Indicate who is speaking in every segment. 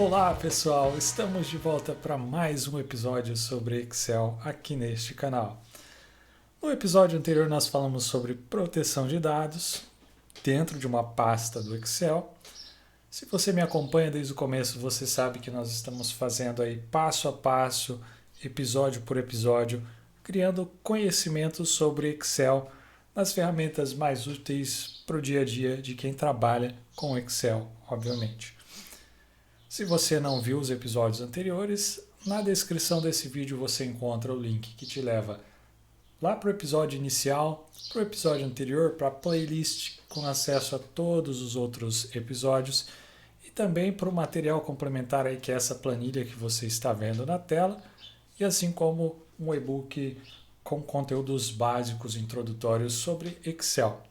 Speaker 1: Olá pessoal, estamos de volta para mais um episódio sobre Excel aqui neste canal. No episódio anterior nós falamos sobre proteção de dados dentro de uma pasta do Excel. Se você me acompanha desde o começo, você sabe que nós estamos fazendo aí passo a passo, episódio por episódio, criando conhecimento sobre Excel nas ferramentas mais úteis para o dia a dia de quem trabalha com Excel, obviamente. Se você não viu os episódios anteriores, na descrição desse vídeo você encontra o link que te leva lá para o episódio inicial, para o episódio anterior, para a playlist com acesso a todos os outros episódios e também para o material complementar aí, que é essa planilha que você está vendo na tela, e assim como um e-book com conteúdos básicos introdutórios sobre Excel.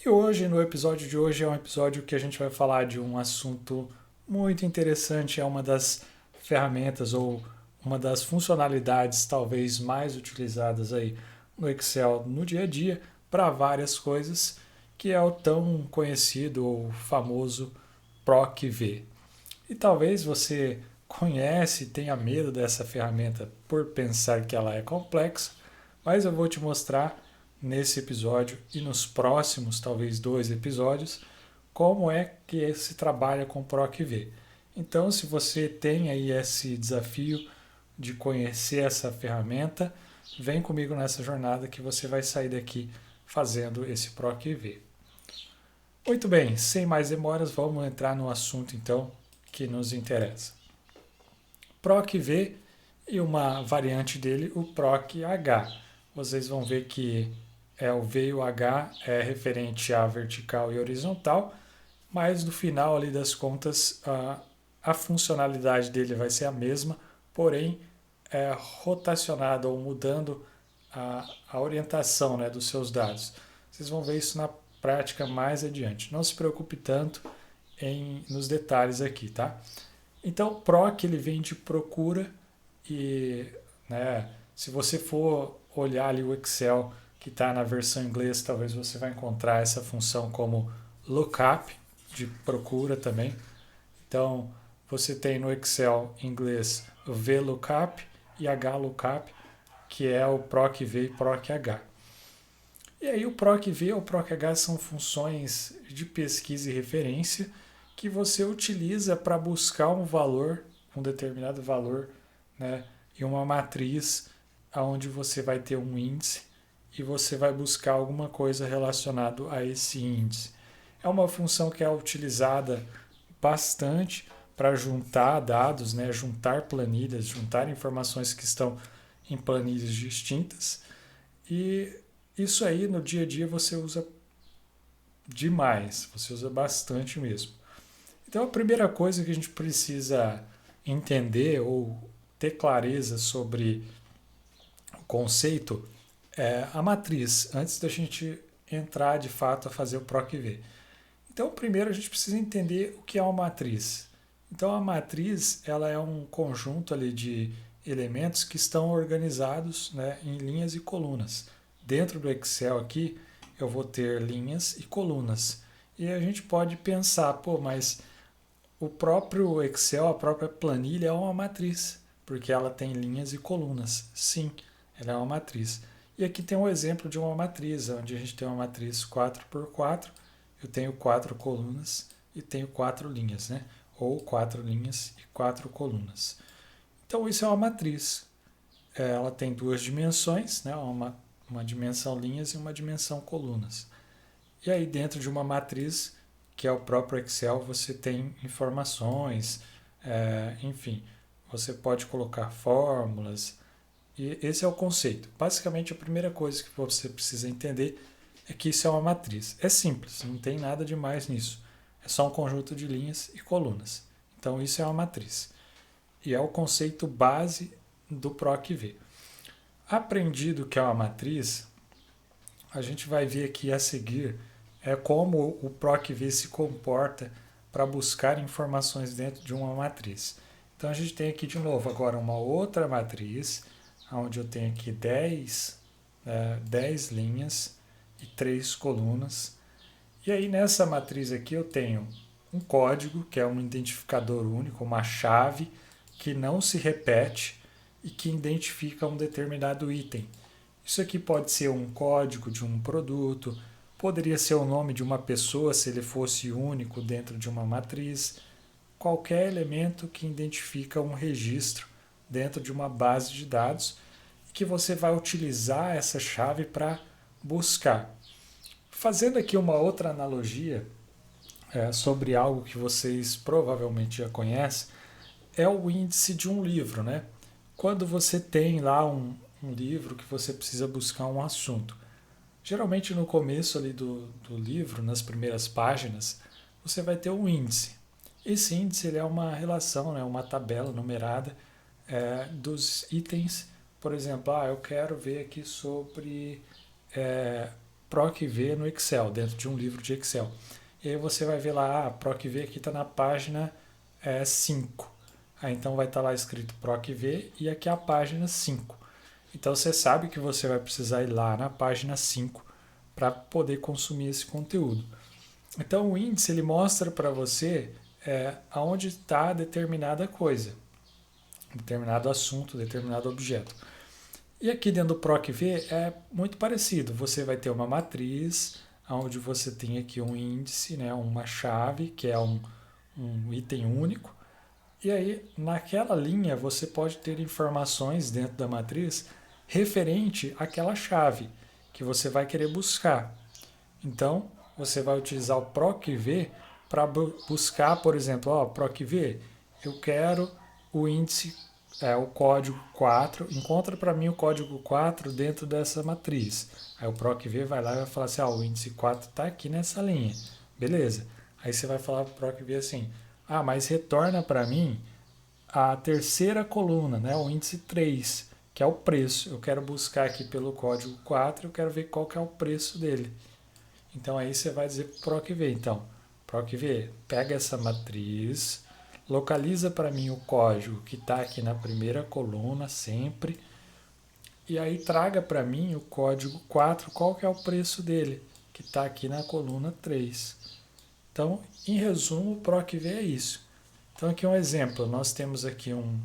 Speaker 1: E hoje, no episódio de hoje, é um episódio que a gente vai falar de um assunto muito interessante, é uma das ferramentas ou uma das funcionalidades talvez mais utilizadas aí no Excel no dia a dia para várias coisas, que é o tão conhecido ou famoso PROC-V. E talvez você conhece e tenha medo dessa ferramenta por pensar que ela é complexa, mas eu vou te mostrar nesse episódio e nos próximos, talvez 2 episódios, como é que se trabalha com PROC-V. Então, se você tem aí esse desafio de conhecer essa ferramenta, vem comigo nessa jornada que você vai sair daqui fazendo esse PROC-V. Muito bem, sem mais demoras, vamos entrar no assunto então que nos interessa. PROC-V e uma variante dele, o PROC-H. Vocês vão ver que o V e o H é referente à vertical e horizontal, mas no final ali das contas a funcionalidade dele vai ser a mesma, porém rotacionada ou mudando a orientação, né, dos seus dados. Vocês vão ver isso na prática mais adiante. Não se preocupe tanto nos detalhes aqui, tá? Então, PROC ele vem de procura e, né, se você for olhar ali o Excel que está na versão em inglês, talvez você vai encontrar essa função como lookup, de procura também. Então, você tem no Excel em inglês VLOOKUP e HLOOKUP, que é o PROC-V e PROC-H. E aí o PROC-V e o PROC-H são funções de pesquisa e referência que você utiliza para buscar um valor, um determinado valor, né, em uma matriz onde você vai ter um índice e você vai buscar alguma coisa relacionada a esse índice. É uma função que é utilizada bastante para juntar dados, né, juntar planilhas, juntar informações que estão em planilhas distintas. E isso aí no dia a dia você usa demais, você usa bastante mesmo. Então a primeira coisa que a gente precisa entender ou ter clareza sobre o conceito é a matriz, antes da gente entrar de fato a fazer o PROC-V. Então, primeiro a gente precisa entender o que é uma matriz. Então, a matriz ela é um conjunto ali de elementos que estão organizados, né, em linhas e colunas. Dentro do Excel aqui, eu vou ter linhas e colunas. E a gente pode pensar, pô, mas o próprio Excel, a própria planilha é uma matriz, porque ela tem linhas e colunas. Sim, ela é uma matriz. E aqui tem um exemplo de uma matriz, onde a gente tem uma matriz 4x4, eu tenho 4 colunas e tenho 4 linhas, né? Ou 4 linhas e 4 colunas. Então isso é uma matriz. Ela tem 2 dimensões, né? Uma dimensão linhas e uma dimensão colunas. E aí dentro de uma matriz, que é o próprio Excel, você tem informações, enfim, você pode colocar fórmulas, e esse é o conceito. Basicamente a primeira coisa que você precisa entender é que isso é uma matriz. É simples, não tem nada de mais nisso. É só um conjunto de linhas e colunas. Então isso é uma matriz. E é o conceito base do PROC-V. Aprendido que é uma matriz, a gente vai ver aqui a seguir como o PROC-V se comporta para buscar informações dentro de uma matriz. Então a gente tem aqui de novo agora uma outra matriz, onde eu tenho aqui 10 linhas e 3 colunas. E aí nessa matriz aqui eu tenho um código, que é um identificador único, uma chave que não se repete e que identifica um determinado item. Isso aqui pode ser um código de um produto, poderia ser o nome de uma pessoa se ele fosse único dentro de uma matriz, qualquer elemento que identifica um registro dentro de uma base de dados e que você vai utilizar essa chave para buscar. Fazendo aqui uma outra analogia sobre algo que vocês provavelmente já conhecem, é o índice de um livro, né? Quando você tem lá um livro que você precisa buscar um assunto, geralmente no começo ali do livro, nas primeiras páginas, você vai ter um índice. Esse índice ele é uma relação, né, uma tabela numerada dos itens. Por exemplo, eu quero ver aqui sobre PROC-V no Excel, dentro de um livro de Excel. E aí você vai ver lá, PROC-V aqui está na página 5. Aí então vai estar lá escrito PROC-V e aqui a página 5. Então você sabe que você vai precisar ir lá na página 5 para poder consumir esse conteúdo. Então o índice ele mostra para você aonde está determinada coisa, determinado assunto, determinado objeto. E aqui dentro do PROC-V é muito parecido. Você vai ter uma matriz, onde você tem aqui um índice, né, uma chave, que é um item único. E aí, naquela linha, você pode ter informações dentro da matriz referente àquela chave que você vai querer buscar. Então, você vai utilizar o PROC-V para buscar, por exemplo, PROC-V, eu quero o índice, o código 4, encontra para mim o código 4 dentro dessa matriz. Aí o PROC-V vai lá e vai falar assim, o índice 4 está aqui nessa linha. Beleza. Aí você vai falar para o PROC-V assim, mas retorna para mim a terceira coluna, né, o índice 3, que é o preço. Eu quero buscar aqui pelo código 4, eu quero ver qual que é o preço dele. Então aí você vai dizer para o PROC-V, então, PROC-V, pega essa matriz, localiza para mim o código que está aqui na primeira coluna sempre, e aí traga para mim o código 4, qual que é o preço dele, que está aqui na coluna 3. Então, em resumo, o PROC-V é isso. Então aqui um exemplo, nós temos aqui um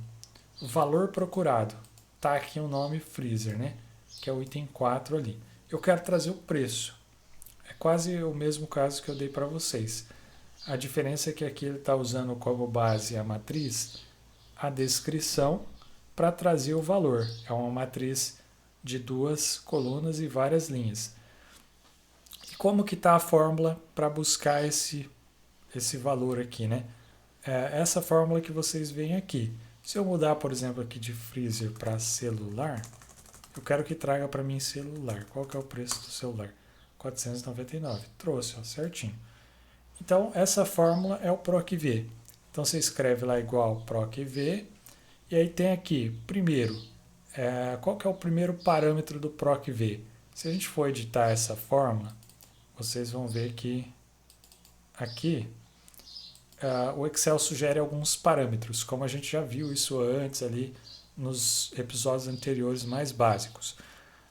Speaker 1: valor procurado, está aqui o nome freezer, né? Que é o item 4 ali. Eu quero trazer o preço. É quase o mesmo caso que eu dei para vocês. A diferença é que aqui ele está usando como base a matriz, a descrição, para trazer o valor. É uma matriz de 2 colunas e várias linhas. E como que está a fórmula para buscar esse valor aqui, né? Essa fórmula que vocês veem aqui. Se eu mudar, por exemplo, aqui de freezer para celular, eu quero que traga para mim celular. Qual que é o preço do celular? 499. Trouxe, certinho. Então, essa fórmula é o PROC-V. Então, você escreve lá igual PROC-V. E aí tem aqui, primeiro, qual que é o primeiro parâmetro do PROC-V? Se a gente for editar essa fórmula, vocês vão ver que aqui o Excel sugere alguns parâmetros, como a gente já viu isso antes ali nos episódios anteriores mais básicos.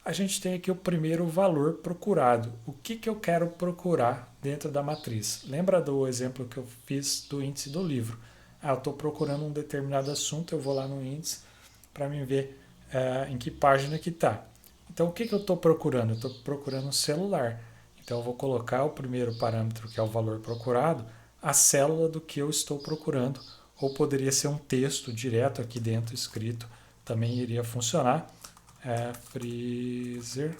Speaker 1: A gente tem aqui o primeiro valor procurado. O que eu quero procurar dentro da matriz? Lembra do exemplo que eu fiz do índice do livro? Eu estou procurando um determinado assunto, eu vou lá no índice para me ver em que página que está. Então, o que eu estou procurando? Eu estou procurando um celular. Então, eu vou colocar o primeiro parâmetro, que é o valor procurado, a célula do que eu estou procurando, ou poderia ser um texto direto aqui dentro escrito, também iria funcionar. Freezer,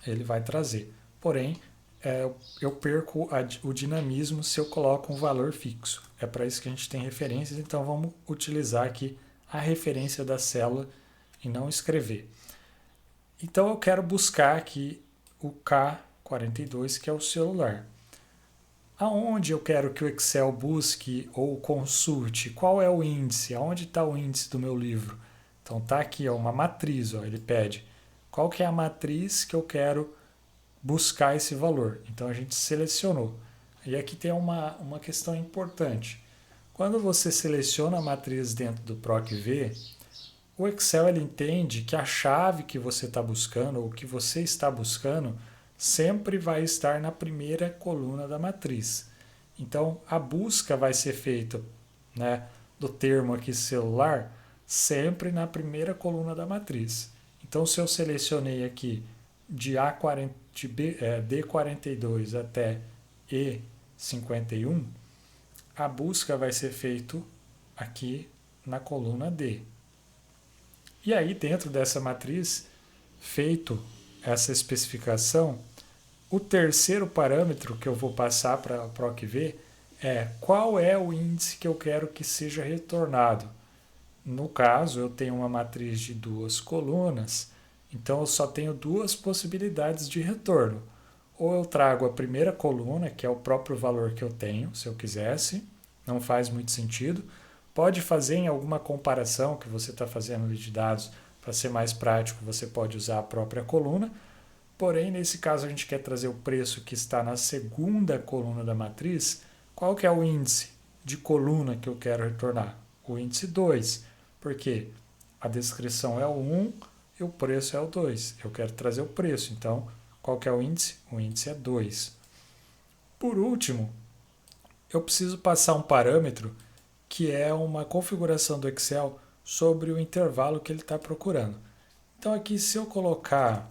Speaker 1: ele vai trazer. Porém, eu perco o dinamismo se eu coloco um valor fixo. É para isso que a gente tem referências, então vamos utilizar aqui a referência da célula e não escrever. Então eu quero buscar aqui o K42, que é o celular. Aonde eu quero que o Excel busque ou consulte? Qual é o índice? Aonde está o índice do meu livro? Então tá aqui, uma matriz, ele pede. Qual que é a matriz que eu quero buscar esse valor? Então a gente selecionou. E aqui tem uma questão importante. Quando você seleciona a matriz dentro do PROC-V, o Excel ele entende que a chave que você está buscando, ou que você está buscando, sempre vai estar na primeira coluna da matriz. Então, a busca vai ser feita, né, do termo aqui celular sempre na primeira coluna da matriz. Então, se eu selecionei aqui de D42 até E51, a busca vai ser feita aqui na coluna D. E aí, dentro dessa matriz, feito essa especificação, o terceiro parâmetro que eu vou passar para o PROC-V é qual é o índice que eu quero que seja retornado. No caso, eu tenho uma matriz de 2 colunas, então eu só tenho 2 possibilidades de retorno. Ou eu trago a primeira coluna, que é o próprio valor que eu tenho, se eu quisesse, não faz muito sentido. Pode fazer em alguma comparação que você está fazendo de dados, para ser mais prático, você pode usar a própria coluna. Porém, nesse caso, a gente quer trazer o preço que está na segunda coluna da matriz. Qual que é o índice de coluna que eu quero retornar? O índice 2, porque a descrição é o 1 e o preço é o 2. Eu quero trazer o preço, então qual que é o índice? O índice é 2. Por último, eu preciso passar um parâmetro que é uma configuração do Excel sobre o intervalo que ele está procurando. Então aqui, se eu colocar,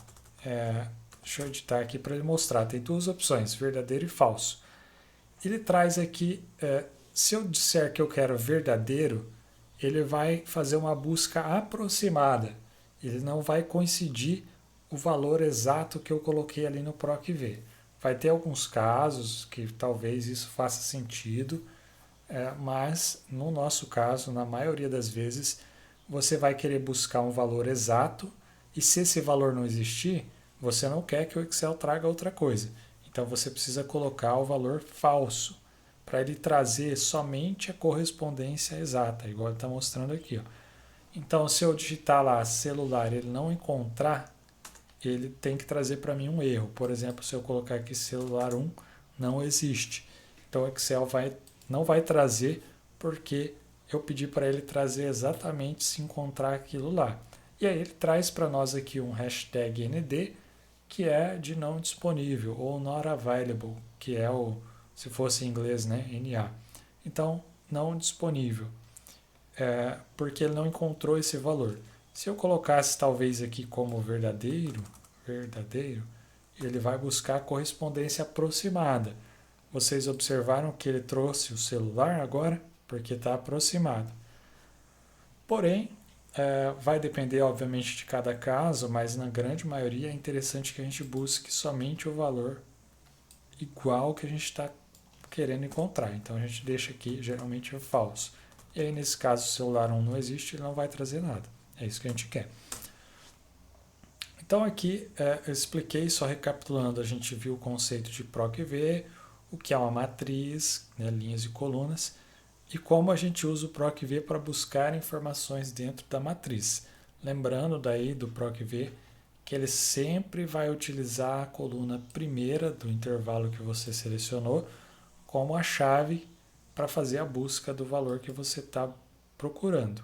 Speaker 1: deixa eu editar aqui para ele mostrar, tem 2 opções, verdadeiro e falso. Ele traz aqui, se eu disser que eu quero verdadeiro, ele vai fazer uma busca aproximada. Ele não vai coincidir o valor exato que eu coloquei ali no PROC-V. Vai ter alguns casos que talvez isso faça sentido, mas no nosso caso, na maioria das vezes, você vai querer buscar um valor exato e se esse valor não existir, você não quer que o Excel traga outra coisa. Então você precisa colocar o valor falso para ele trazer somente a correspondência exata, igual ele está mostrando aqui. Ó. Então, se eu digitar lá celular e ele não encontrar, ele tem que trazer para mim um erro. Por exemplo, se eu colocar aqui celular 1, não existe. Então o Excel não vai trazer porque eu pedi para ele trazer exatamente se encontrar aquilo lá. E aí ele traz para nós aqui um hashtag ND, que é de não disponível, ou not available, que é o, se fosse em inglês, né, NA. Então, não disponível, porque ele não encontrou esse valor. Se eu colocasse talvez aqui como verdadeiro, ele vai buscar a correspondência aproximada. Vocês observaram que ele trouxe o celular agora, porque está aproximado. Porém, vai depender obviamente de cada caso, mas na grande maioria é interessante que a gente busque somente o valor igual que a gente está querendo encontrar. Então a gente deixa aqui, geralmente é falso. E aí nesse caso o celular 1 não existe, ele não vai trazer nada. É isso que a gente quer. Então aqui eu expliquei, só recapitulando, a gente viu o conceito de PROC-V, o que é uma matriz, né, linhas e colunas, e como a gente usa o PROC-V para buscar informações dentro da matriz. Lembrando daí do PROC-V que ele sempre vai utilizar a coluna primeira do intervalo que você selecionou como a chave para fazer a busca do valor que você está procurando.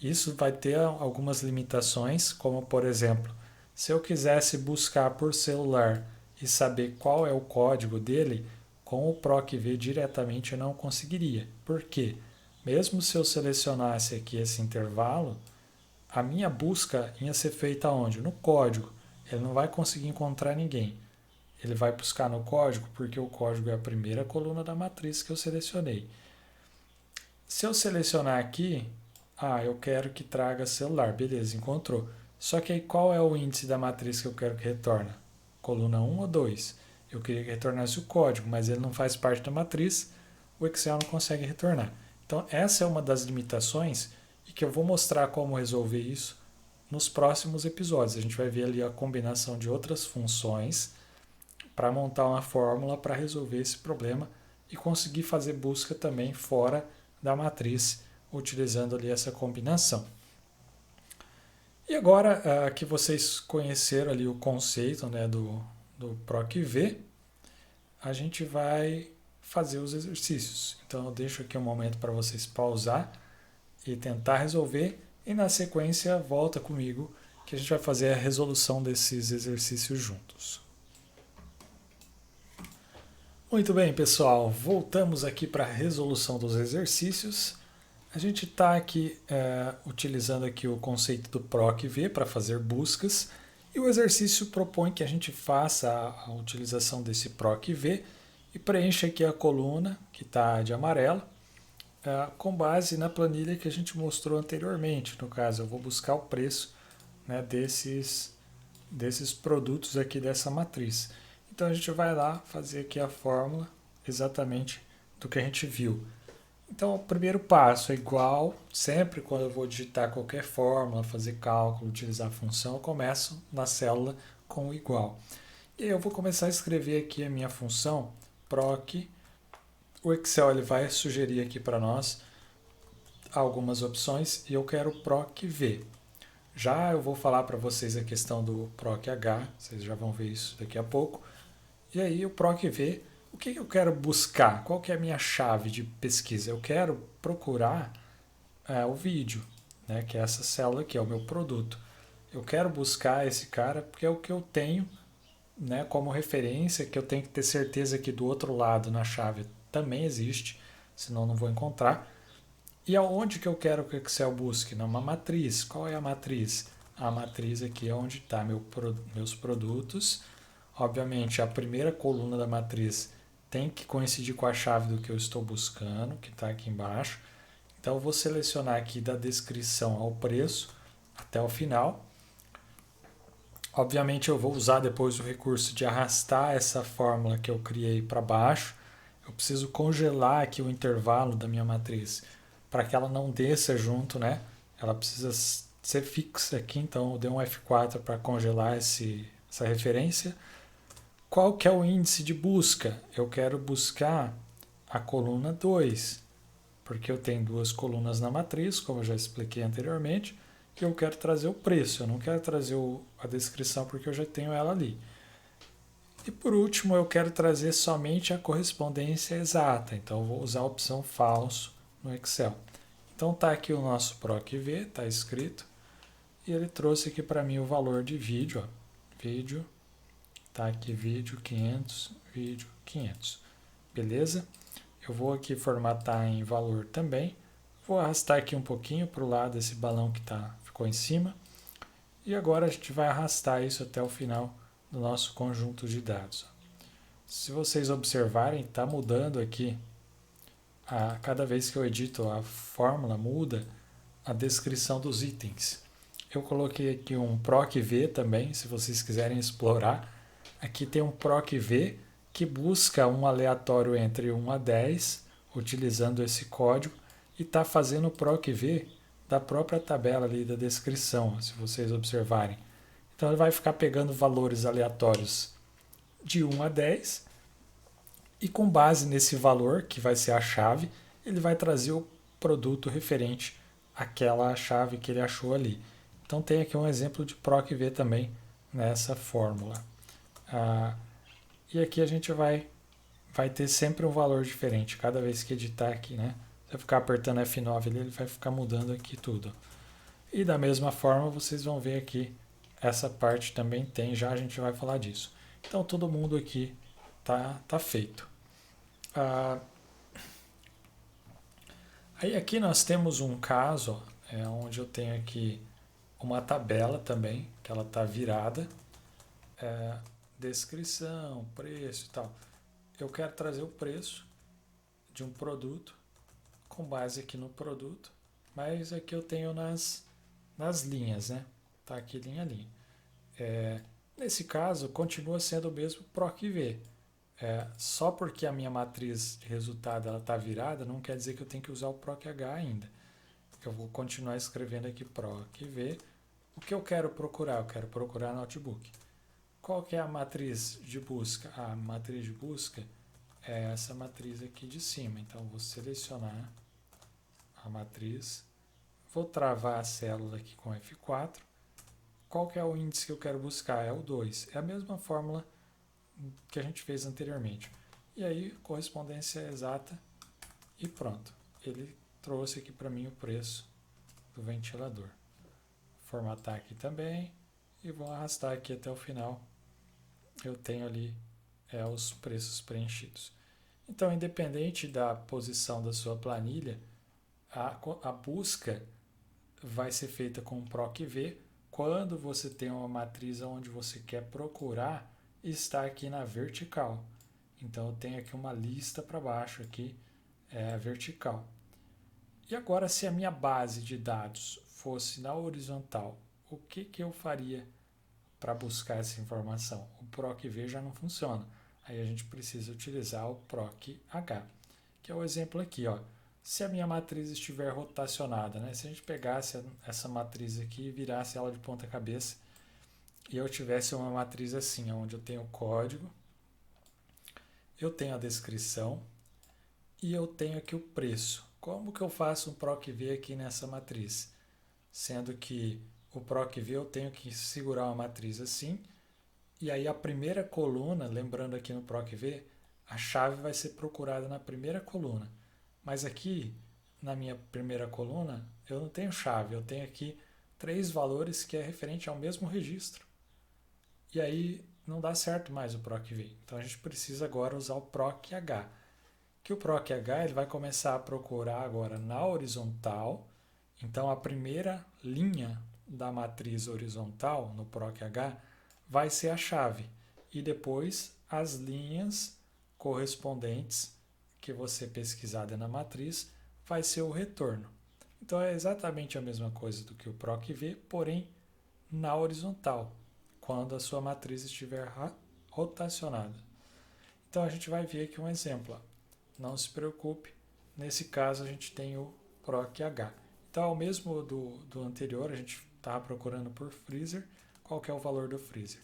Speaker 1: Isso vai ter algumas limitações, como por exemplo, se eu quisesse buscar por celular e saber qual é o código dele, com o PROC-V diretamente eu não conseguiria. Por quê? Mesmo se eu selecionasse aqui esse intervalo, a minha busca ia ser feita onde? No código. Ele não vai conseguir encontrar ninguém. Ele vai buscar no código porque o código é a primeira coluna da matriz que eu selecionei. Se eu selecionar aqui, eu quero que traga celular. Beleza, encontrou. Só que aí qual é o índice da matriz que eu quero que retorne? Coluna 1 ou 2? Eu queria que retornasse o código, mas ele não faz parte da matriz, o Excel não consegue retornar. Então essa é uma das limitações e que eu vou mostrar como resolver isso nos próximos episódios. A gente vai ver ali a combinação de outras funções para montar uma fórmula para resolver esse problema e conseguir fazer busca também fora da matriz, utilizando ali essa combinação. E agora que vocês conheceram ali o conceito, né, do PROC-V, a gente vai fazer os exercícios. Então eu deixo aqui um momento para vocês pausar e tentar resolver e na sequência volta comigo que a gente vai fazer a resolução desses exercícios juntos. Muito bem, pessoal, voltamos aqui para a resolução dos exercícios. A gente está aqui utilizando aqui o conceito do PROC-V para fazer buscas e o exercício propõe que a gente faça a utilização desse PROC-V e preencha aqui a coluna que está de amarelo com base na planilha que a gente mostrou anteriormente. No caso, eu vou buscar o preço, né, desses produtos aqui dessa matriz. Então a gente vai lá fazer aqui a fórmula exatamente do que a gente viu. Então o primeiro passo é igual, sempre quando eu vou digitar qualquer fórmula, fazer cálculo, utilizar a função, eu começo na célula com o igual. E aí eu vou começar a escrever aqui a minha função proc. O Excel ele vai sugerir aqui para nós algumas opções e eu quero proc-v. Já eu vou falar para vocês a questão do proc-h, vocês já vão ver isso daqui a pouco. E aí o proc-v, o que eu quero buscar? Qual que é a minha chave de pesquisa? Eu quero procurar o vídeo, né, que é essa célula aqui, é o meu produto. Eu quero buscar esse cara porque é o que eu tenho, né, como referência, que eu tenho que ter certeza que do outro lado na chave também existe, senão não vou encontrar. E aonde que eu quero que o Excel busque? Numa matriz. Qual é a matriz? A matriz aqui é onde está meus produtos. Obviamente, a primeira coluna da matriz tem que coincidir com a chave do que eu estou buscando, que está aqui embaixo. Então, eu vou selecionar aqui da descrição ao preço até o final. Obviamente, eu vou usar depois o recurso de arrastar essa fórmula que eu criei para baixo. Eu preciso congelar aqui o intervalo da minha matriz para que ela não desça junto, né? Ela precisa ser fixa aqui, então eu dei um F4 para congelar essa referência. Qual que é o índice de busca? Eu quero buscar a coluna 2, porque eu tenho duas colunas na matriz, como eu já expliquei anteriormente, e eu quero trazer o preço, eu não quero trazer a descrição porque eu já tenho ela ali. E por último, eu quero trazer somente a correspondência exata, então eu vou usar a opção falso no Excel. Então está aqui o nosso PROC-V, está escrito, e ele trouxe aqui para mim o valor de vídeo. Ó. Vídeo, está aqui vídeo 500, vídeo 500. Beleza? Eu vou aqui formatar em valor também. Vou arrastar aqui um pouquinho para o lado desse balão que ficou em cima. E agora a gente vai arrastar isso até o final do nosso conjunto de dados. Se vocês observarem, está mudando aqui. Cada vez que eu edito a fórmula, muda a descrição dos itens. Eu coloquei aqui um proc-v também, se vocês quiserem explorar. Aqui tem um proc-v que busca um aleatório entre 1 a 10, utilizando esse código, e está fazendo o proc-v da própria tabela ali da descrição, se vocês observarem. Então ele vai ficar pegando valores aleatórios de 1 a 10 e com base nesse valor, que vai ser a chave, ele vai trazer o produto referente àquela chave que ele achou ali. Então tem aqui um exemplo de proc-v também nessa fórmula. E aqui a gente vai ter sempre um valor diferente. Cada vez que editar aqui, né? Se eu ficar apertando F9 ali, ele vai ficar mudando aqui tudo. E da mesma forma, vocês vão ver aqui, essa parte também tem, já a gente vai falar disso. Então todo mundo aqui tá feito. Aí aqui nós temos um caso, onde eu tenho aqui uma tabela também, que ela está virada, descrição, preço e tal. Eu quero trazer o preço de um produto com base aqui no produto, mas aqui eu tenho nas linhas, né? Tá aqui linha a linha. Nesse caso, continua sendo o mesmo PROC-V. Só porque a minha matriz de resultado está virada, não quer dizer que eu tenho que usar o PROC-H ainda. Eu vou continuar escrevendo aqui PROC-V. O que eu quero procurar? Eu quero procurar notebook. Qual que é a matriz de busca? A matriz de busca é essa matriz aqui de cima. Então, vou selecionar a matriz, vou travar a célula aqui com F4. Qual que é o índice que eu quero buscar? É o 2. É a mesma fórmula que a gente fez anteriormente. E aí, correspondência exata e pronto. Ele trouxe aqui para mim o preço do ventilador. Vou formatar aqui também e vou arrastar aqui até o final. Eu tenho ali os preços preenchidos. Então, independente da posição da sua planilha, a busca vai ser feita com o PROC-V quando você tem uma matriz onde você quer procurar e está aqui na vertical. Então, eu tenho aqui uma lista para baixo aqui, vertical. E agora, se a minha base de dados fosse na horizontal, o que eu faria para buscar essa informação? O PROC-V já não funciona. Aí a gente precisa utilizar o PROC-H, que é o exemplo aqui, ó. Se a minha matriz estiver rotacionada, né? Se a gente pegasse essa matriz aqui e virasse ela de ponta cabeça, e eu tivesse uma matriz assim, onde eu tenho o código, eu tenho a descrição e eu tenho aqui o preço. Como que eu faço um PROC-V aqui nessa matriz? Sendo que o PROC-V eu tenho que segurar uma matriz assim, e aí a primeira coluna, lembrando aqui no PROC-V, a chave vai ser procurada na primeira coluna. Mas aqui, na minha primeira coluna, eu não tenho chave, eu tenho aqui 3 valores que é referente ao mesmo registro. E aí não dá certo mais o PROC-V. Então a gente precisa agora usar o PROC-H. Que o PROC-H ele vai começar a procurar agora na horizontal. Então a primeira linha da matriz horizontal no PROC-H vai ser a chave. E depois as linhas correspondentes que você pesquisada na matriz vai ser o retorno. Então é exatamente a mesma coisa do que o PROC-V, porém na horizontal, quando a sua matriz estiver rotacionada. Então a gente vai ver aqui um exemplo. Não se preocupe, nesse caso a gente tem o PROC-H. Então é o mesmo do anterior, a gente estava procurando por freezer, qual que é o valor do freezer.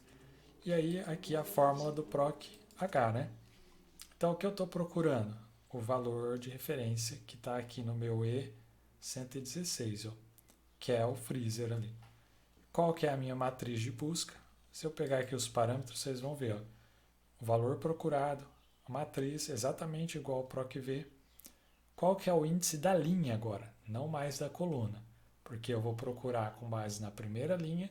Speaker 1: E aí aqui a fórmula do PROC-H, né? Então o que eu estou procurando? O valor de referência que está aqui no meu E116, ó, que é o freezer ali. Qual que é a minha matriz de busca? Se eu pegar aqui os parâmetros, vocês vão ver, ó, o valor procurado, a matriz exatamente igual ao PROC-V. Qual que é o índice da linha agora, não mais da coluna, porque eu vou procurar com base na primeira linha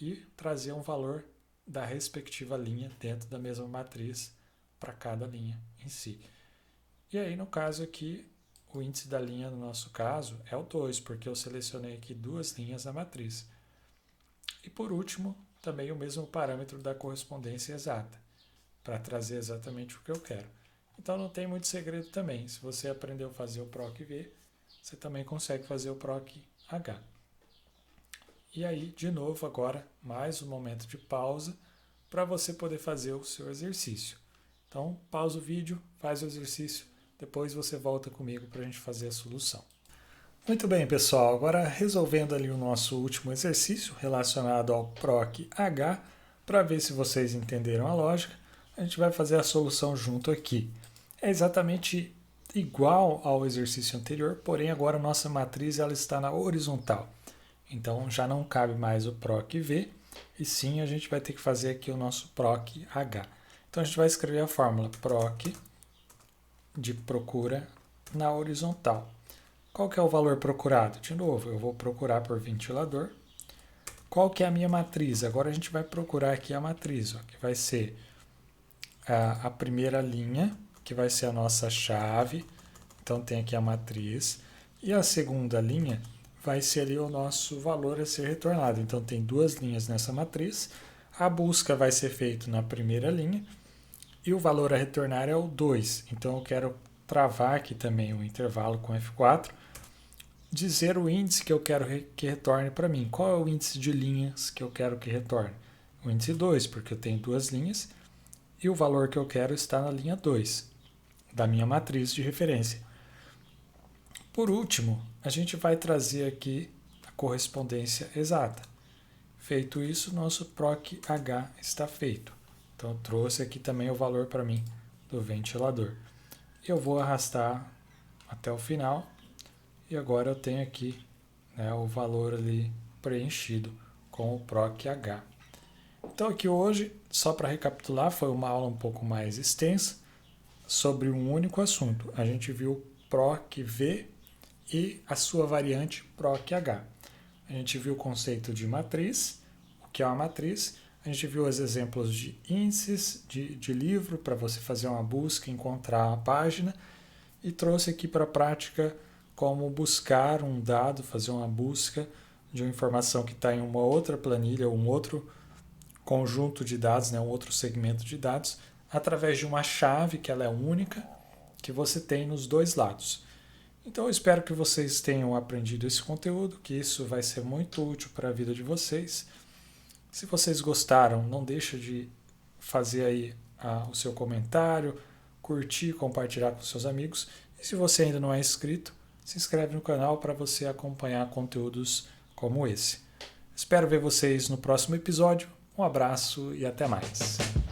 Speaker 1: e trazer um valor da respectiva linha dentro da mesma matriz para cada linha em si. E aí, no caso aqui, o índice da linha, no nosso caso, é o 2, porque eu selecionei aqui 2 linhas da matriz. E por último, também o mesmo parâmetro da correspondência exata, para trazer exatamente o que eu quero. Então não tem muito segredo também. Se você aprendeu a fazer o PROC-V, você também consegue fazer o PROC-H. E aí, de novo, agora, mais um momento de pausa para você poder fazer o seu exercício. Então, pausa o vídeo, faz o exercício, depois você volta comigo para a gente fazer a solução. Muito bem, pessoal. Agora resolvendo ali o nosso último exercício relacionado ao PROC-H, para ver se vocês entenderam a lógica, a gente vai fazer a solução junto aqui. É exatamente igual ao exercício anterior, porém agora a nossa matriz ela está na horizontal. Então já não cabe mais o PROC-V, e sim a gente vai ter que fazer aqui o nosso PROC-H. Então a gente vai escrever a fórmula PROC de procura na horizontal. Qual que é o valor procurado? De novo, eu vou procurar por ventilador. Qual que é a minha matriz? Agora a gente vai procurar aqui a matriz, ó, que vai ser a primeira linha, que vai ser a nossa chave. Então tem aqui a matriz. E a segunda linha vai ser ali o nosso valor a ser retornado. Então tem 2 linhas nessa matriz. A busca vai ser feita na primeira linha. E o valor a retornar é o 2. Então eu quero travar aqui também o intervalo com F4. Dizer o índice que eu quero que retorne para mim. Qual é o índice de linhas que eu quero que retorne? O índice 2, porque eu tenho 2 linhas. E o valor que eu quero está na linha 2, da minha matriz de referência. Por último, a gente vai trazer aqui a correspondência exata. Feito isso, nosso PROC-H está feito. Então, eu trouxe aqui também o valor para mim do ventilador. Eu vou arrastar até o final e agora eu tenho aqui, né, o valor ali preenchido com o PROC-H. Então aqui hoje, só para recapitular, foi uma aula um pouco mais extensa sobre um único assunto. A gente viu PROC-V e a sua variante PROC-H. A gente viu o conceito de matriz, o que é uma matriz. A gente viu os exemplos de índices de livro para você fazer uma busca e encontrar a página, e trouxe aqui para a prática como buscar um dado, fazer uma busca de uma informação que está em uma outra planilha, um outro conjunto de dados, um outro segmento de dados, através de uma chave que ela é única, que você tem nos dois lados. Então eu espero que vocês tenham aprendido esse conteúdo, que isso vai ser muito útil para a vida de vocês. Se vocês gostaram, não deixa de fazer aí o seu comentário, curtir, compartilhar com seus amigos. E se você ainda não é inscrito, se inscreve no canal para você acompanhar conteúdos como esse. Espero ver vocês no próximo episódio. Um abraço e até mais.